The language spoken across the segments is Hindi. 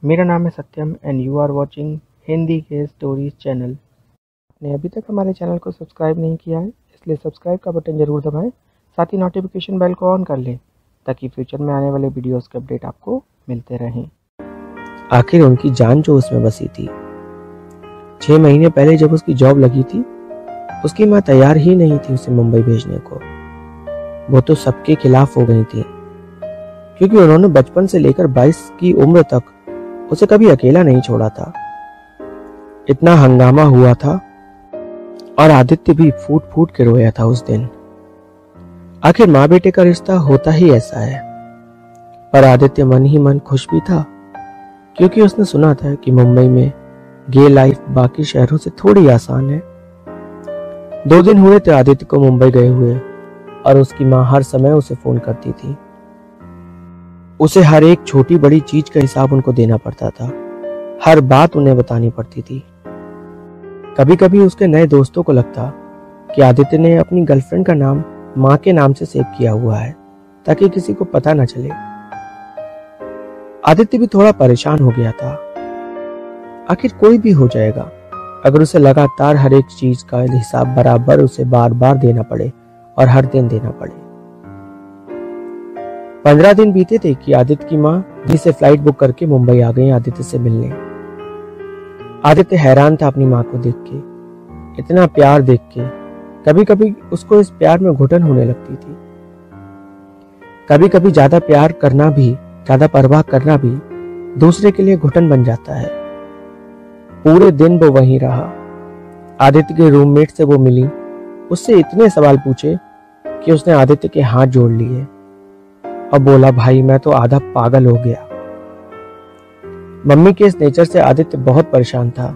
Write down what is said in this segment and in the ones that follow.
मेरा नाम है Satyam and you are watching Hindi के स्टोरीज चैनल। आपने अभी तक हमारे चैनल को सब्सक्राइब नहीं किया है, इसलिए सब्सक्राइब का बटन ज़रूर दबाएं। साथ ही नोटिफिकेशन बेल को ऑन कर लें ताकि फ्यूचर में आने वाले वीडियोस के अपडेट आपको मिलते रहें। आखिर उनकी जान जो उसमें बसी थी। 6 महीने पहले जब उसकी जॉब लगी थी, उसकी माँ तैयार ही नहीं थी उसे मुंबई भेजने को। वो तो सबके खिलाफ हो गई थी, क्योंकि उन्होंने बचपन से लेकर 22 की उम्र तक उसे कभी अकेला नहीं छोड़ा था। इतना हंगामा हुआ था और आदित्य भी फूट फूट के रोया था उस दिन। आखिर माँ बेटे का रिश्ता होता ही ऐसा है। पर आदित्य मन ही मन खुश भी था, क्योंकि उसने सुना था कि मुंबई में गे लाइफ बाकी शहरों से थोड़ी आसान है। 2 दिन हुए थे आदित्य को मुंबई गए हुए, और उसकी माँ हर समय उसे फोन करती थी। उसे हर एक छोटी बड़ी चीज का हिसाब उनको देना पड़ता था, हर बात उन्हें बतानी पड़ती थी। कभी कभी उसके नए दोस्तों को लगता कि आदित्य ने अपनी गर्लफ्रेंड का नाम माँ के नाम से सेव किया हुआ है, ताकि किसी को पता न चले। आदित्य भी थोड़ा परेशान हो गया था। आखिर कोई भी हो जाएगा अगर उसे लगातार हर एक चीज का हिसाब बराबर उसे बार बार देना पड़े और हर दिन देना पड़े। 15 दिन बीते थे कि आदित्य की माँ दिल्ली से फ्लाइट बुक करके मुंबई आ गई आदित्य से मिलने। आदित्य हैरान था अपनी माँ को देख के, इतना प्यार देख के। कभी कभी उसको इस प्यार में घुटन होने लगती थी। कभी कभी ज्यादा प्यार करना भी, ज्यादा परवाह करना भी दूसरे के लिए घुटन बन जाता है। पूरे दिन वो वहीं रहा। आदित्य के रूममेट से वो मिली, उससे इतने सवाल पूछे कि उसने आदित्य के हाथ जोड़ लिए और बोला, भाई मैं तो आधा पागल हो गया। मम्मी के इस नेचर से आदित्य बहुत परेशान था,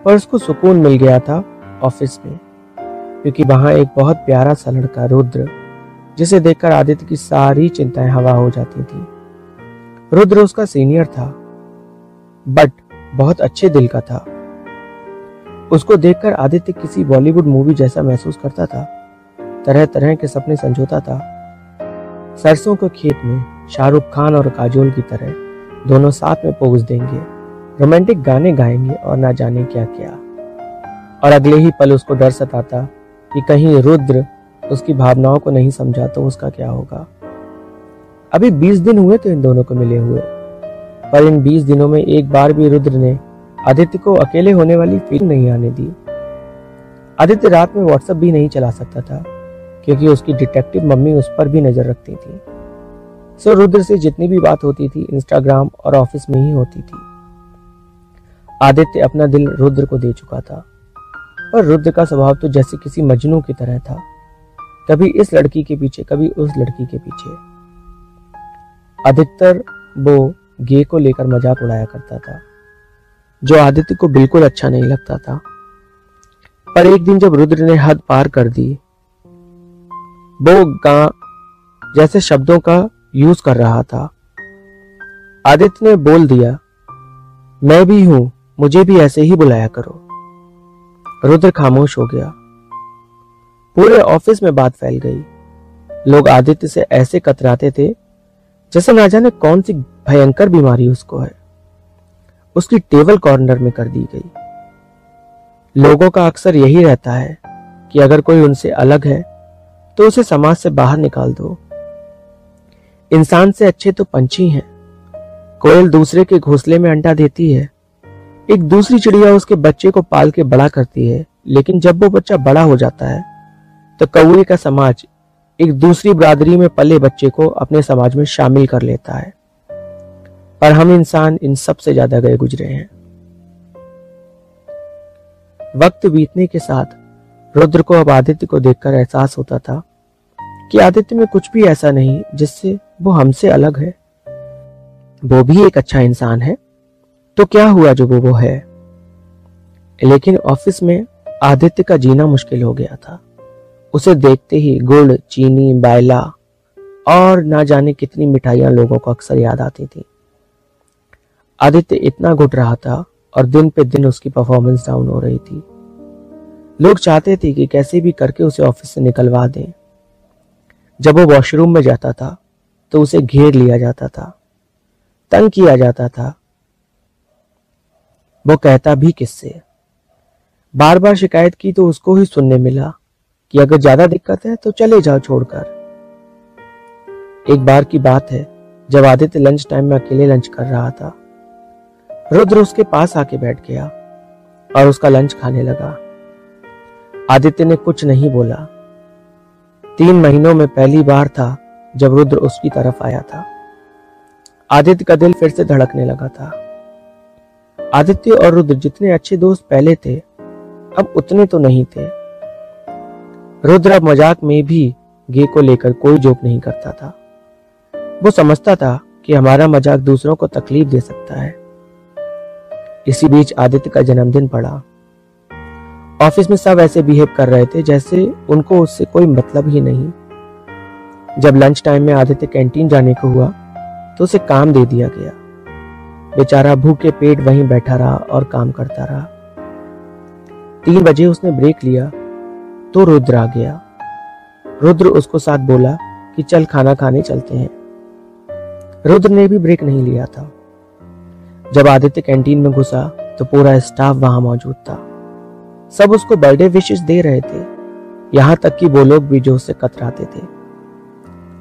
पर उसको सुकून मिल गया था ऑफिस में, क्योंकि वहां एक बहुत प्यारा सा लड़का रुद्र, जिसे देखकर आदित्य की सारी चिंताएं हवा हो जाती थी। रुद्र उसका सीनियर था, बट बहुत अच्छे दिल का था। उसको देखकर आदित्य किसी बॉलीवुड मूवी जैसा महसूस करता था। तरह तरह के सपने संजोता था। सरसों के खेत में शाहरुख खान और काजोल की तरह दोनों साथ में पोज देंगे, रोमांटिक गाने गाएंगे और ना जाने क्या क्या। और अगले ही पल उसको डर सताता कि कहीं रुद्र उसकी भावनाओं को नहीं समझा तो उसका क्या होगा। अभी 20 दिन हुए थे इन दोनों को मिले हुए, पर इन 20 दिनों में एक बार भी रुद्र ने आदित्य को अकेले होने वाली फीलिंग नहीं आने दी। आदित्य रात में व्हाट्सएप भी नहीं चला सकता था, क्योंकि उसकी डिटेक्टिव मम्मी उस पर भी नजर रखती थी। सो रुद्र से जितनी भी बात होती थी इंस्टाग्राम और ऑफिस में ही होती थी। आदित्य अपना दिल रुद्र को दे चुका था, पर रुद्र का स्वभाव तो जैसे किसी मजनू की तरह था, कभी इस लड़की के पीछे कभी उस लड़की के पीछे। अधिकतर वो गे को लेकर मजाक उड़ाया करता था, जो आदित्य को बिल्कुल अच्छा नहीं लगता था। पर एक दिन जब रुद्र ने हद पार कर दी, वो गा जैसे शब्दों का यूज कर रहा था, आदित्य ने बोल दिया, मैं भी हूं, मुझे भी ऐसे ही बुलाया करो। रुद्र खामोश हो गया। पूरे ऑफिस में बात फैल गई। लोग आदित्य से ऐसे कतराते थे जैसे ना जाने कौन सी भयंकर बीमारी उसको है। उसकी टेबल कॉर्नर में कर दी गई। लोगों का अक्सर यही रहता है कि अगर कोई उनसे अलग है तो उसे समाज से बाहर निकाल दो। इंसान से अच्छे तो पंछी हैं। कोयल दूसरे के घोंसले में अंडा देती है, एक दूसरी चिड़िया उसके बच्चे को पाल के बड़ा करती है, लेकिन जब वो बच्चा बड़ा हो जाता है तो कौवे का समाज एक दूसरी बिरादरी में पले बच्चे को अपने समाज में शामिल कर लेता है। पर हम इंसान इन सब से ज्यादा गए गुजरे हैं। वक्त बीतने के साथ रुद्र को अब आदित्य को देखकर एहसास होता था कि आदित्य में कुछ भी ऐसा नहीं जिससे वो हमसे अलग है। वो भी एक अच्छा इंसान है, तो क्या हुआ जो वो है। लेकिन ऑफिस में आदित्य का जीना मुश्किल हो गया था। उसे देखते ही गुड़, चीनी, बायला और ना जाने कितनी मिठाइयां लोगों को अक्सर याद आती थी। आदित्य इतना घुट रहा था और दिन पे दिन उसकी परफॉर्मेंस डाउन हो रही थी। लोग चाहते थे कि कैसे भी करके उसे ऑफिस से निकलवा दें। जब वो वॉशरूम में जाता था तो उसे घेर लिया जाता था, तंग किया जाता था, वो कहता भी किससे। बार बार शिकायत की तो उसको ही सुनने मिला कि अगर ज्यादा दिक्कत है तो चले जाओ छोड़कर। एक बार की बात है जब आदित्य लंच टाइम में अकेले लंच कर रहा था। रुद्र उसके पास आके बैठ गया और उसका लंच खाने लगा। आदित्य ने कुछ नहीं बोला। 3 महीनों में पहली बार था जब रुद्र उसकी तरफ आया था। आदित्य का दिल फिर से धड़कने लगा था। आदित्य और रुद्र जितने अच्छे दोस्त पहले थे, अब उतने तो नहीं थे। रुद्र अब मजाक में भी गे को लेकर कोई जोक नहीं करता था। वो समझता था कि हमारा मजाक दूसरों को तकलीफ दे सकता है। इसी बीच आदित्य का जन्मदिन पड़ा। ऑफिस में सब ऐसे बिहेव कर रहे थे जैसे उनको उससे कोई मतलब ही नहीं। जब लंच टाइम में आदित्य कैंटीन जाने को हुआ तो उसे काम दे दिया गया। बेचारा भूखे पेट वहीं बैठा रहा और काम करता रहा। 3 बजे उसने ब्रेक लिया तो रुद्र आ गया। रुद्र उसको साथ बोला कि चल खाना खाने चलते हैं। रुद्र ने भी ब्रेक नहीं लिया था। जब आदित्य कैंटीन में घुसा तो पूरा स्टाफ वहां मौजूद था। सब उसको बर्थडे विशेस दे रहे थे, यहां तक कि वो लोग भी जो उससे कतराते थे।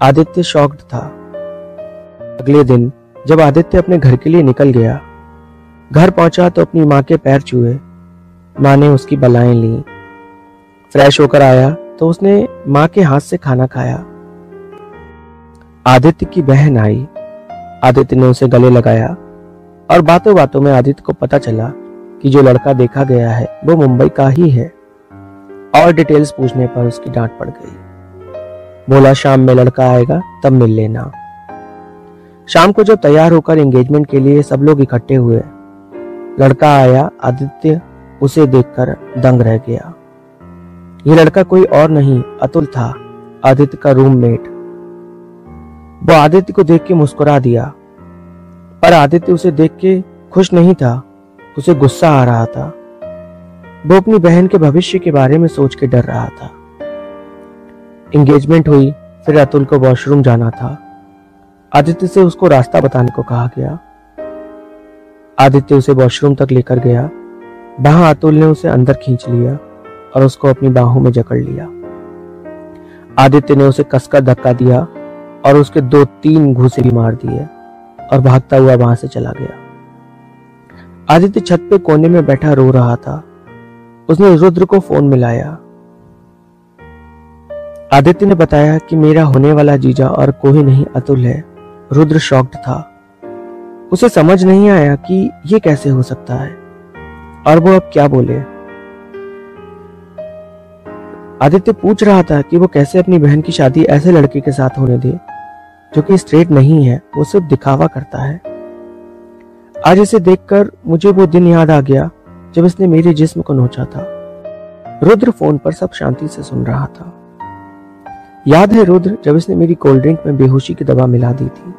आदित्य शॉक्ड था। अगले दिन जब आदित्य अपने घर के लिए निकल गया, घर पहुंचा तो अपनी माँ के पैर छुए। माँ ने उसकी बलाएं ली। फ्रेश होकर आया तो उसने माँ के हाथ से खाना खाया। आदित्य की बहन आई। आदित्य ने उसे गले लगाया और बातों बातों में आदित्य को पता चला कि जो लड़का देखा गया है वो मुंबई का ही है। और डिटेल्स पूछने पर उसकी डांट पड़ गई। बोला शाम में लड़का आएगा तब मिल लेना। शाम को जब तैयार होकर एंगेजमेंट के लिए सब लोग इकट्ठे हुए, लड़का आया। आदित्य उसे देखकर दंग रह गया। ये लड़का कोई और नहीं अतुल था, आदित्य का रूममेट। वो आदित्य को देख के मुस्कुरा दिया, पर आदित्य उसे देख के खुश नहीं था, उसे गुस्सा आ रहा था। वो अपनी बहन के भविष्य के बारे में सोच के डर रहा था। एंगेजमेंट हुई, फिर अतुल को वॉशरूम जाना था। आदित्य से उसको रास्ता बताने को कहा गया। आदित्य उसे वॉशरूम तक लेकर गया। वहां अतुल ने उसे अंदर खींच लिया और उसको अपनी बाहों में जकड़ लिया। आदित्य ने उसे कसकर धक्का दिया और उसके 2-3 घूंसे भी मार दिए और भागता हुआ वहां से चला गया। आदित्य छत पे कोने में बैठा रो रहा था। उसने रुद्र को फोन मिलाया। आदित्य ने बताया कि मेरा होने वाला जीजा और कोई नहीं अतुल है। रुद्र शॉक्ड था। उसे समझ नहीं आया कि ये कैसे हो सकता है और वो अब क्या बोले। आदित्य पूछ रहा था कि वो कैसे अपनी बहन की शादी ऐसे लड़के के साथ होने दे जो कि स्ट्रेट नहीं है, वो सिर्फ दिखावा करता है। आज इसे देखकर मुझे वो दिन याद आ गया जब इसने मेरे जिस्म को नोचा था। रुद्र फोन पर सब शांति से सुन रहा था। याद है रुद्र, जब इसने मेरी कोल्ड ड्रिंक में बेहोशी की दवा मिला दी थी,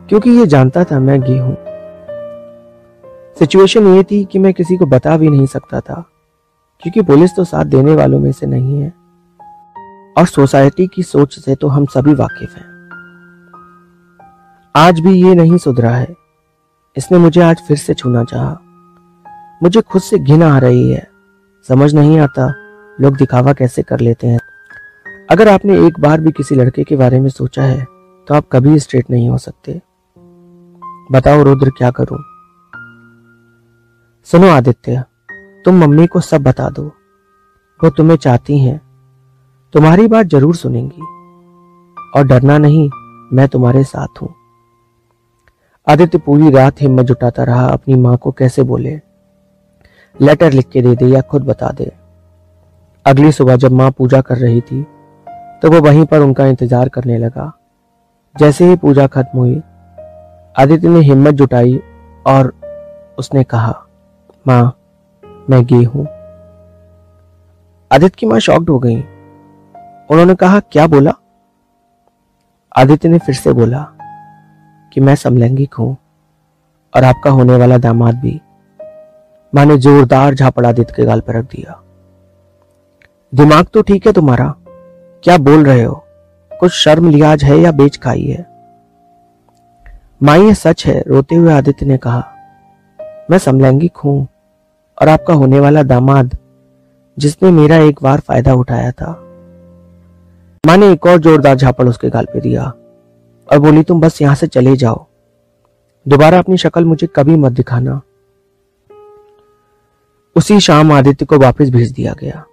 क्योंकि ये जानता था मैं गे हूं। सिचुएशन ये थी कि मैं किसी को बता भी नहीं सकता था, क्योंकि पुलिस तो साथ देने वालों में से नहीं है और सोसाइटी की सोच से तो हम सभी वाकिफ हैं। आज भी ये नहीं सुधरा है। इसने मुझे आज फिर से छूना चाहा। मुझे खुद से घिन आ रही है। समझ नहीं आता लोग दिखावा कैसे कर लेते हैं। अगर आपने एक बार भी किसी लड़के के बारे में सोचा है तो आप कभी स्ट्रेट नहीं हो सकते। बताओ रुद्र, क्या करूं? सुनो आदित्य, तुम मम्मी को सब बता दो। वो तुम्हें चाहती हैं, तुम्हारी बात जरूर सुनेंगी। और डरना नहीं, मैं तुम्हारे साथ हूं। आदित्य पूरी रात हिम्मत जुटाता रहा अपनी मां को कैसे बोले, लेटर लिख के दे दे या खुद बता दे। अगली सुबह जब मां पूजा कर रही थी तो वो वहीं पर उनका इंतजार करने लगा। जैसे ही पूजा खत्म हुई, आदित्य ने हिम्मत जुटाई और उसने कहा, मां, मैं गे हूं। आदित्य की मां शॉक्ड हो गई। उन्होंने कहा, क्या बोला? आदित्य ने फिर से बोला कि मैं समलैंगिक हूं और आपका होने वाला दामाद भी। मां ने जोरदार झापड़ आदित्य के गाल पर रख दिया। दिमाग तो ठीक है तुम्हारा, क्या बोल रहे हो? कुछ शर्म लिहाज है या बेच खाई है? मां, ये सच है, रोते हुए आदित्य ने कहा। मैं समलैंगिक हूं और आपका होने वाला दामाद जिसने मेरा एक बार फायदा उठाया था। माँ ने एक और जोरदार झापड़ उसके गाल पे दिया और बोली, तुम बस यहां से चले जाओ, दोबारा अपनी शक्ल मुझे कभी मत दिखाना। उसी शाम आदित्य को वापस भेज दिया गया।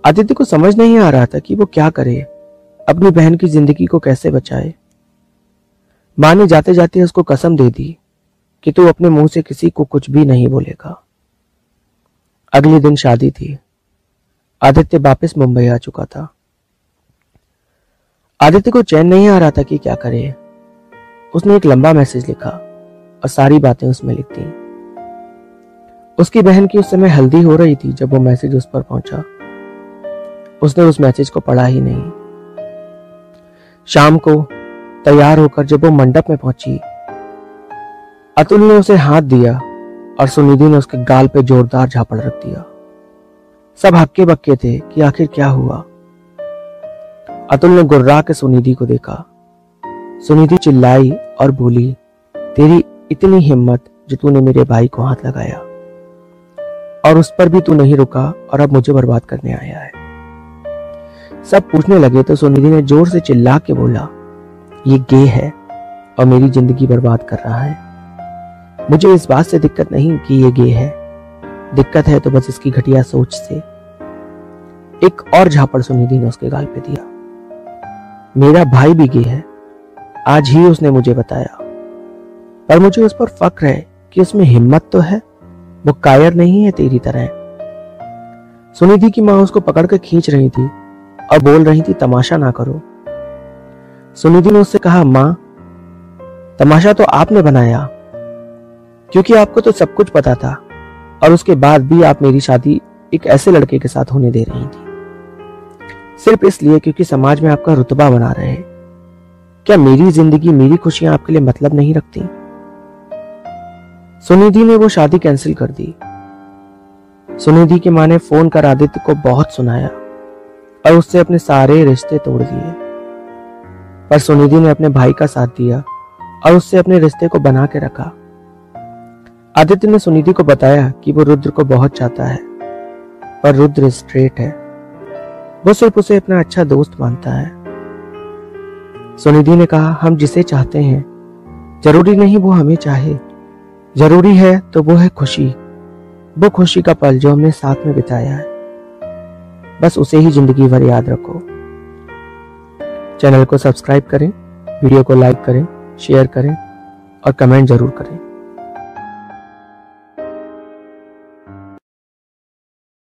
आदित्य को समझ नहीं आ रहा था कि वो क्या करे, अपनी बहन की जिंदगी को कैसे बचाए। मां ने जाते जाते उसको कसम दे दी कि तू अपने मुंह से किसी को कुछ भी नहीं बोलेगा। अगले दिन शादी थी। आदित्य वापस मुंबई आ चुका था। आदित्य को चैन नहीं आ रहा था कि क्या करे। उसने एक लंबा मैसेज लिखा और सारी बातें उसमें लिख दी। उसकी बहन की उस समय हल्दी हो रही थी जब वो मैसेज उस पर पहुंचा। उसने उस मैसेज को पढ़ा ही नहीं। शाम को तैयार होकर जब वो मंडप में पहुंची, अतुल ने उसे हाथ दिया और सुनिधि ने उसके गाल पे जोरदार झापड़ रख दिया। सब हक्के बक्के थे कि आखिर क्या हुआ। अतुल ने गुर्रा के सुनिधि को देखा। सुनिधि चिल्लाई और बोली, तेरी इतनी हिम्मत जो तूने मेरे भाई को हाथ लगाया, और उस पर भी तू नहीं रुका और अब मुझे बर्बाद करने आया है। सब पूछने लगे तो सुनिधि ने जोर से चिल्ला के बोला, ये गे है और मेरी जिंदगी बर्बाद कर रहा है। मुझे इस बात से दिक्कत नहीं कि ये गे है, दिक्कत है तो बस इसकी घटिया सोच से। एक और झापड़ सुनिधि ने उसके गाल पे दिया। मेरा भाई भी गे है, आज ही उसने मुझे बताया, पर मुझे उस पर फक्र है कि उसमें हिम्मत तो है, वो कायर नहीं है तेरी तरह। सुनिधि की मां उसको पकड़ कर खींच रही थी और बोल रही थी, तमाशा ना करो। सुनिधि ने उससे कहा, मां, तमाशा तो आपने बनाया, क्योंकि आपको तो सब कुछ पता था और उसके बाद भी आप मेरी शादी एक ऐसे लड़के के साथ होने दे रही थी, सिर्फ इसलिए क्योंकि समाज में आपका रुतबा बना रहे। क्या मेरी जिंदगी, मेरी खुशियां आपके लिए मतलब नहीं रखती? सुनिधि ने वो शादी कैंसिल कर दी। सुनिधि की मां ने फोन कर आदित्य को बहुत सुनाया और उससे अपने सारे रिश्ते तोड़ दिए, पर सुनिधि ने अपने भाई का साथ दिया और उससे अपने रिश्ते को बना के रखा। आदित्य ने सुनिधि को बताया कि वो रुद्र को बहुत चाहता है, पर रुद्र स्ट्रेट है, वो सिर्फ उसे अपना अच्छा दोस्त मानता है। सुनिधि ने कहा, हम जिसे चाहते हैं जरूरी नहीं वो हमें चाहे, जरूरी है तो वो है खुशी, वो खुशी का पल जो हमने साथ में बिताया है, बस उसे ही जिंदगी भर याद रखो। चैनल को सब्सक्राइब करें, वीडियो को लाइक करें, शेयर करें और कमेंट जरूर करें।